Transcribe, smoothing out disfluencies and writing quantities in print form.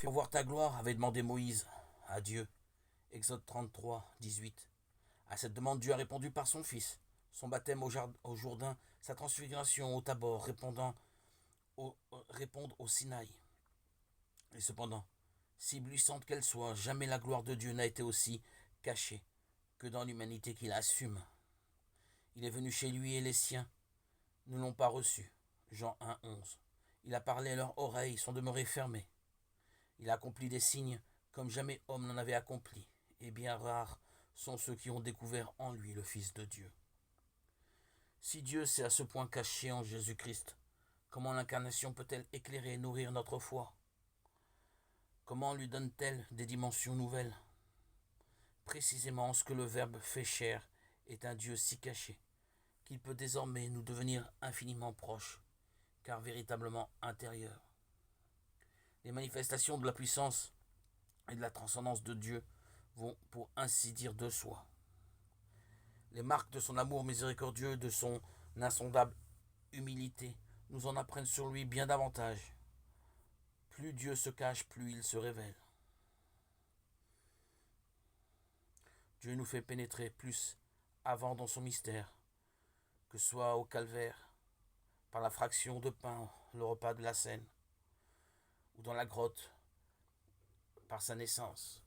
Fais voir ta gloire, avait demandé Moïse à Dieu. Exode 33, 18. À cette demande, Dieu a répondu par son Fils. Son baptême au Jourdain, sa transfiguration au Tabor, répondent au Sinaï. Et cependant, si blessante qu'elle soit, jamais la gloire de Dieu n'a été aussi cachée que dans l'humanité qu'il assume. Il est venu chez lui et les siens ne l'ont pas reçu. Jean 1, 11. Il a parlé à leurs oreilles, sont demeurées fermées. Il a accompli des signes comme jamais homme n'en avait accompli, et bien rares sont ceux qui ont découvert en lui le Fils de Dieu. Si Dieu s'est à ce point caché en Jésus-Christ, comment l'incarnation peut-elle éclairer et nourrir notre foi? Comment lui donne-t-elle des dimensions nouvelles? Précisément ce que le Verbe fait chair est un Dieu si caché qu'il peut désormais nous devenir infiniment proche, car véritablement intérieur. Les manifestations de la puissance et de la transcendance de Dieu vont pour ainsi dire de soi. Les marques de son amour miséricordieux, de son insondable humilité, nous en apprennent sur lui bien davantage. Plus Dieu se cache, plus il se révèle. Dieu nous fait pénétrer plus avant dans son mystère, que ce soit au calvaire, par la fraction de pain, le repas de la scène, ou dans la grotte, par sa naissance.